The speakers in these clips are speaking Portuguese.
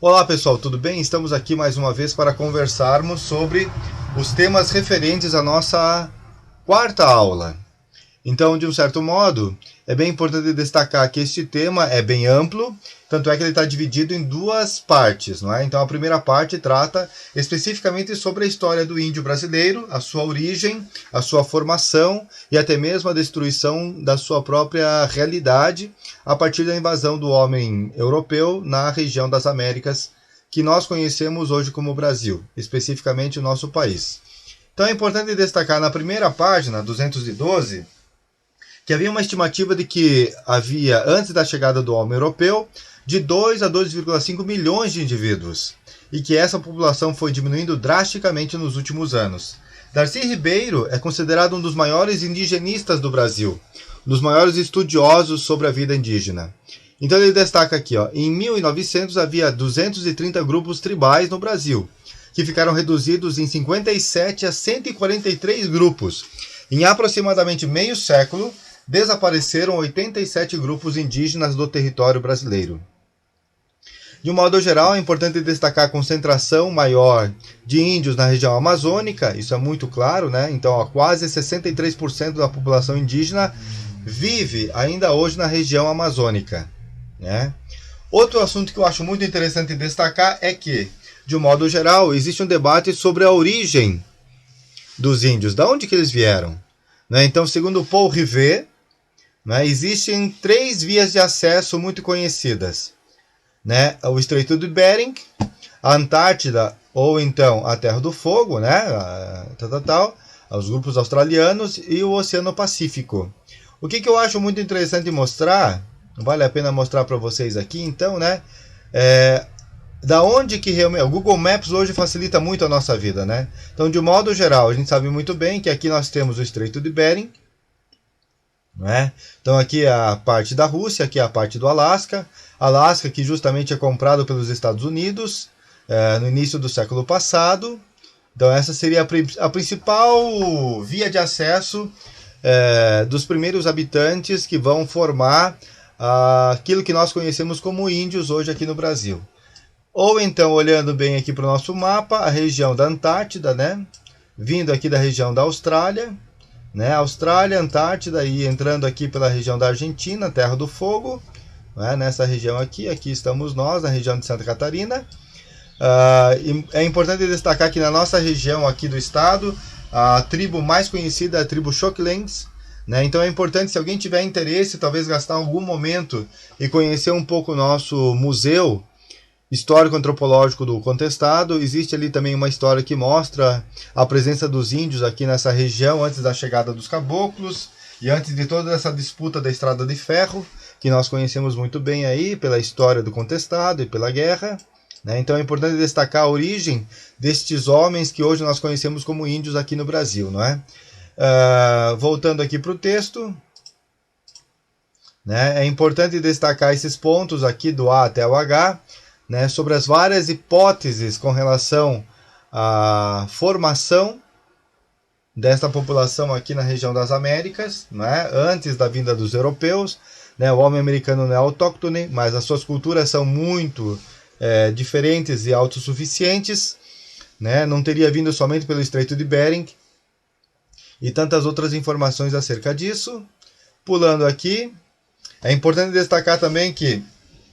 Olá pessoal, tudo bem? Estamos aqui mais uma vez para conversarmos sobre os temas referentes à nossa quarta aula. Então, de um certo modo, é bem importante destacar que este tema é bem amplo, tanto é que ele está dividido em duas partes, não é? Então, a primeira parte trata especificamente sobre a história do índio brasileiro, a sua origem, a sua formação e até mesmo a destruição da sua própria realidade a partir da invasão do homem europeu na região das Américas, que nós conhecemos hoje como Brasil, especificamente o nosso país. Então, é importante destacar na primeira página, 212, que havia uma estimativa de que havia, antes da chegada do homem europeu, de 2 a 2,5 milhões de indivíduos, e que essa população foi diminuindo drasticamente nos últimos anos. Darcy Ribeiro é considerado um dos maiores indigenistas do Brasil, um dos maiores estudiosos sobre a vida indígena. Então ele destaca aqui, em 1900 havia 230 grupos tribais no Brasil, que ficaram reduzidos em 57 a 143 grupos. Em aproximadamente meio século, desapareceram 87 grupos indígenas do território brasileiro. De um modo geral, é importante destacar a concentração maior de índios na região amazônica, isso é muito claro, né? Então, quase 63% da população indígena vive ainda hoje na região amazônica, né? Outro assunto que eu acho muito interessante destacar é que, de um modo geral, existe um debate sobre a origem dos índios, de onde que eles vieram, né? Então, segundo Paul Rivet, né, existem 3 vias de acesso muito conhecidas, né? O Estreito de Bering, a Antártida ou então a Terra do Fogo, né? Os grupos australianos e o Oceano Pacífico. O que eu acho muito interessante mostrar, vale a pena mostrar para vocês aqui, então, né? Da onde que realmente... O Google Maps hoje facilita muito a nossa vida, né? Então, de um modo geral, a gente sabe muito bem que aqui nós temos o Estreito de Bering, né? Então aqui é a parte da Rússia, aqui é a parte do Alasca. Alasca que justamente é comprado pelos Estados Unidos no início do século passado. Então essa seria a principal via de acesso dos primeiros habitantes que vão formar aquilo que nós conhecemos como índios hoje aqui no Brasil. Ou então, olhando bem aqui para o nosso mapa, a região da Antártida, né? Vindo aqui da região da Austrália, né? Austrália, Antártida e entrando aqui pela região da Argentina, Terra do Fogo, né? Nessa região aqui estamos nós, na região de Santa Catarina. É importante destacar que na nossa região aqui do estado, a tribo mais conhecida é a tribo Xoklengs, né? Então é importante, se alguém tiver interesse, talvez gastar algum momento e conhecer um pouco o nosso museu histórico-antropológico do Contestado. Existe ali também uma história que mostra a presença dos índios aqui nessa região antes da chegada dos caboclos e antes de toda essa disputa da Estrada de Ferro, que nós conhecemos muito bem aí pela história do Contestado e pela guerra, né? Então é importante destacar a origem destes homens que hoje nós conhecemos como índios aqui no Brasil, não é? Voltando aqui para o texto, né? É importante destacar esses pontos aqui do A até o H, né, sobre as várias hipóteses com relação à formação desta população aqui na região das Américas, né, antes da vinda dos europeus, né? O homem americano não é autóctone, mas as suas culturas são muito diferentes e autossuficientes, né? Não teria vindo somente pelo Estreito de Bering e tantas outras informações acerca disso. Pulando aqui, é importante destacar também que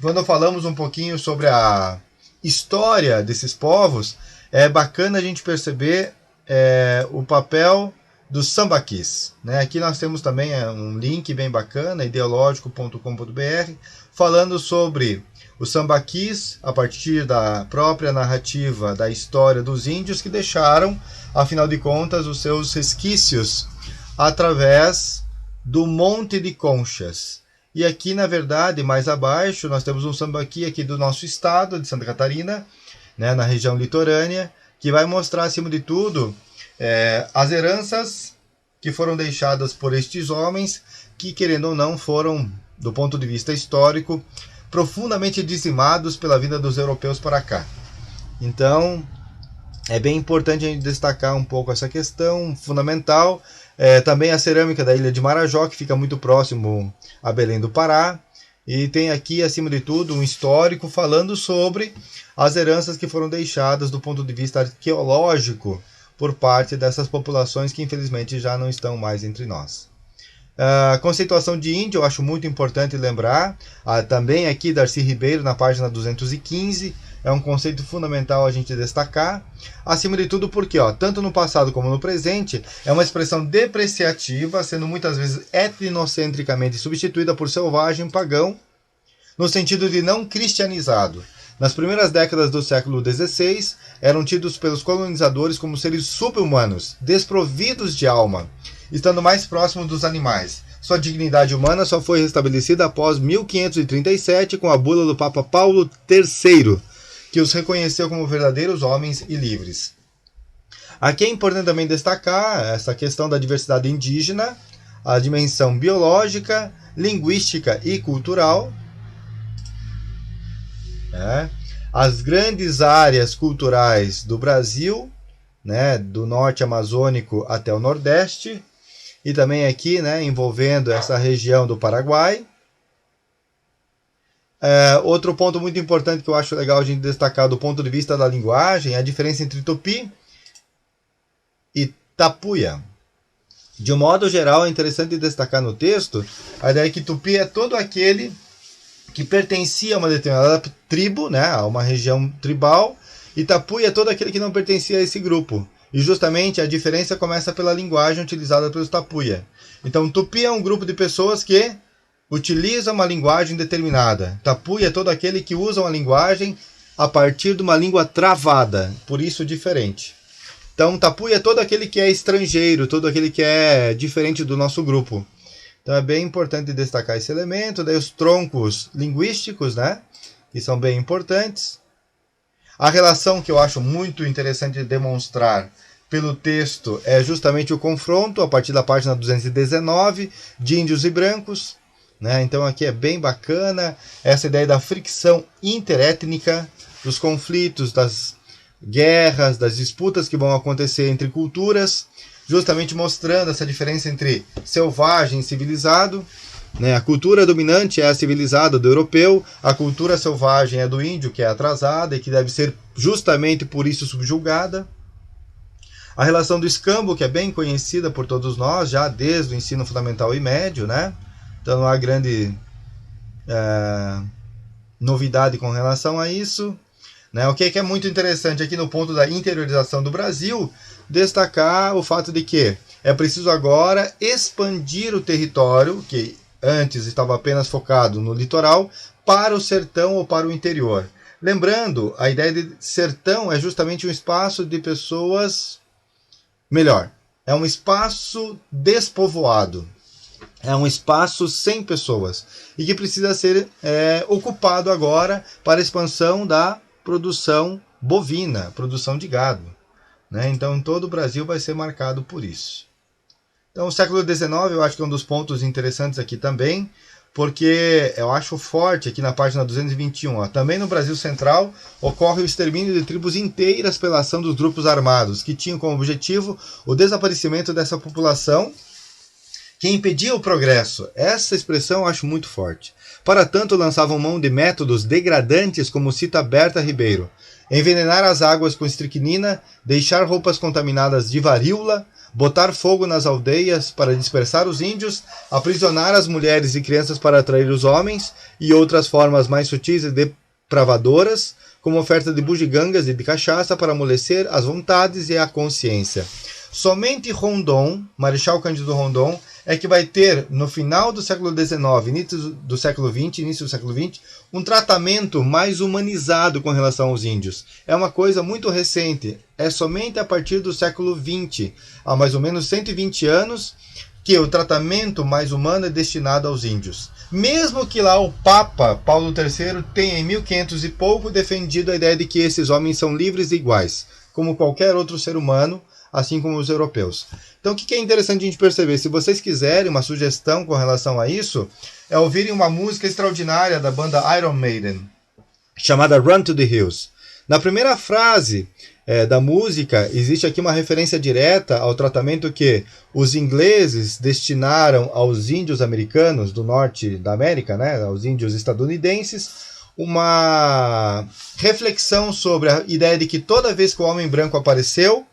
quando falamos um pouquinho sobre a história desses povos, é bacana a gente perceber o papel dos sambaquis, né? Aqui nós temos também um link bem bacana, ideológico.com.br, falando sobre os sambaquis a partir da própria narrativa da história dos índios que deixaram, afinal de contas, os seus resquícios através do Monte de Conchas. E aqui, na verdade, mais abaixo, nós temos um sambaqui aqui do nosso estado, de Santa Catarina, né, na região litorânea, que vai mostrar, acima de tudo, as heranças que foram deixadas por estes homens, que, querendo ou não, foram, do ponto de vista histórico, profundamente dizimados pela vinda dos europeus para cá. Então, é bem importante a gente destacar um pouco essa questão fundamental. Também a cerâmica da ilha de Marajó, que fica muito próximo a Belém do Pará. E tem aqui, acima de tudo, um histórico falando sobre as heranças que foram deixadas do ponto de vista arqueológico por parte dessas populações que infelizmente já não estão mais entre nós. A conceituação de índio eu acho muito importante lembrar, também aqui Darcy Ribeiro na página 215, é um conceito fundamental a gente destacar, acima de tudo porque, tanto no passado como no presente, é uma expressão depreciativa, sendo muitas vezes etnocentricamente substituída por selvagem, pagão, no sentido de não cristianizado. Nas primeiras décadas do século XVI, eram tidos pelos colonizadores como seres sub-humanos, desprovidos de alma, estando mais próximos dos animais. Sua dignidade humana só foi restabelecida após 1537 com a bula do Papa Paulo III, que os reconheceu como verdadeiros homens e livres. Aqui é importante também destacar essa questão da diversidade indígena, a dimensão biológica, linguística e cultural, as grandes áreas culturais do Brasil, do norte amazônico até o nordeste, e também aqui envolvendo essa região do Paraguai. Outro ponto muito importante que eu acho legal a gente destacar do ponto de vista da linguagem é a diferença entre tupi e tapuia. De um modo geral, é interessante destacar no texto a ideia que tupi é todo aquele que pertencia a uma determinada tribo, a uma região tribal, e tapuia é todo aquele que não pertencia a esse grupo. E justamente a diferença começa pela linguagem utilizada pelos tapuia. Então, tupi é um grupo de pessoas que utiliza uma linguagem determinada. Tapuia é todo aquele que usa uma linguagem a partir de uma língua travada, por isso diferente. Então, tapuia é todo aquele que é estrangeiro, todo aquele que é diferente do nosso grupo. Então é bem importante destacar esse elemento. Daí os troncos linguísticos, que são bem importantes. A relação que eu acho muito interessante de demonstrar pelo texto é justamente o confronto, a partir da página 219, de índios e brancos. Então aqui é bem bacana essa ideia da fricção interétnica, dos conflitos, das guerras, das disputas que vão acontecer entre culturas, justamente mostrando essa diferença entre selvagem e civilizado. A cultura dominante é a civilizada do europeu, a cultura selvagem é do índio, que é atrasada e que deve ser justamente por isso subjugada. A relação do escambo, que é bem conhecida por todos nós, já desde o ensino fundamental e médio, Então não há grande novidade com relação a isso. O que é muito interessante aqui no ponto da interiorização do Brasil, destacar o fato de que é preciso agora expandir o território, que antes estava apenas focado no litoral, para o sertão ou para o interior. Lembrando, a ideia de sertão é justamente um espaço de pessoas... Melhor, é um espaço despovoado. É um espaço sem pessoas. E que precisa ser ocupado agora para a expansão da produção bovina, produção de gado. Então, todo o Brasil vai ser marcado por isso. Então, o século XIX eu acho que é um dos pontos interessantes aqui também, porque eu acho forte aqui na página 221. Também no Brasil Central ocorre o extermínio de tribos inteiras pela ação dos grupos armados, que tinham como objetivo o desaparecimento dessa população que impedia o progresso. Essa expressão eu acho muito forte. Para tanto, lançavam mão de métodos degradantes, como cita Berta Ribeiro: envenenar as águas com estricnina, deixar roupas contaminadas de varíola, botar fogo nas aldeias para dispersar os índios, aprisionar as mulheres e crianças para atrair os homens, e outras formas mais sutis e depravadoras, como oferta de bugigangas e de cachaça para amolecer as vontades e a consciência. Somente Rondon, Marechal Cândido Rondon, é que vai ter, no final do século XIX, início do século XX, um tratamento mais humanizado com relação aos índios. É uma coisa muito recente, é somente a partir do século XX, há mais ou menos 120 anos, que o tratamento mais humano é destinado aos índios. Mesmo que lá o Papa Paulo III tenha, em 1500 e pouco, defendido a ideia de que esses homens são livres e iguais, como qualquer outro ser humano, assim como os europeus. Então, o que é interessante a gente perceber? Se vocês quiserem uma sugestão com relação a isso, é ouvirem uma música extraordinária da banda Iron Maiden, chamada Run to the Hills. Na primeira frase da música, existe aqui uma referência direta ao tratamento que os ingleses destinaram aos índios americanos do norte da América, né, aos índios estadunidenses, uma reflexão sobre a ideia de que toda vez que o homem branco apareceu,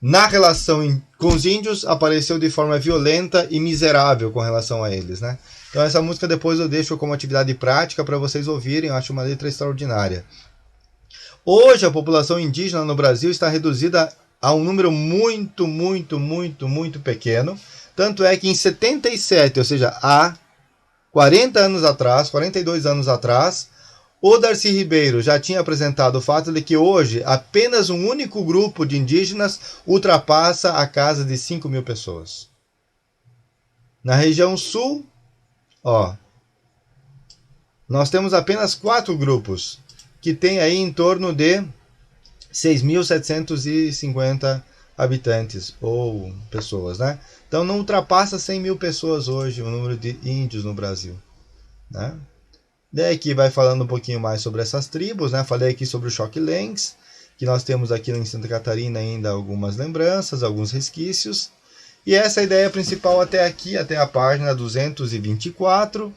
na relação com os índios, apareceu de forma violenta e miserável com relação a eles, né? Então essa música depois eu deixo como atividade prática para vocês ouvirem, eu acho uma letra extraordinária. Hoje a população indígena no Brasil está reduzida a um número muito pequeno, tanto é que em 77, ou seja, há 40 anos atrás, 42 anos atrás, o Darcy Ribeiro já tinha apresentado o fato de que hoje apenas um único grupo de indígenas ultrapassa a casa de 5 mil pessoas. Na região sul, nós temos apenas 4 grupos, que tem aí em torno de 6.750 habitantes ou pessoas, né? Então não ultrapassa 100 mil pessoas hoje o número de índios no Brasil, né? Daí aqui vai falando um pouquinho mais sobre essas tribos, né? Falei aqui sobre o Xoquilenques, que nós temos aqui em Santa Catarina ainda algumas lembranças, alguns resquícios. E essa é a ideia principal até aqui, até a página 224.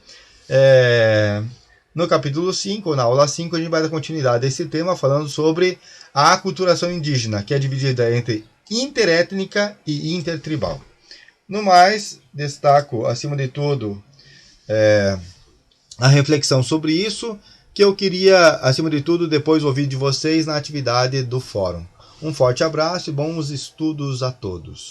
No capítulo 5, ou na aula 5, a gente vai dar continuidade a esse tema falando sobre a aculturação indígena, que é dividida entre interétnica e intertribal. No mais, destaco, acima de tudo, a reflexão sobre isso, que eu queria, acima de tudo, depois ouvir de vocês na atividade do fórum. Um forte abraço e bons estudos a todos.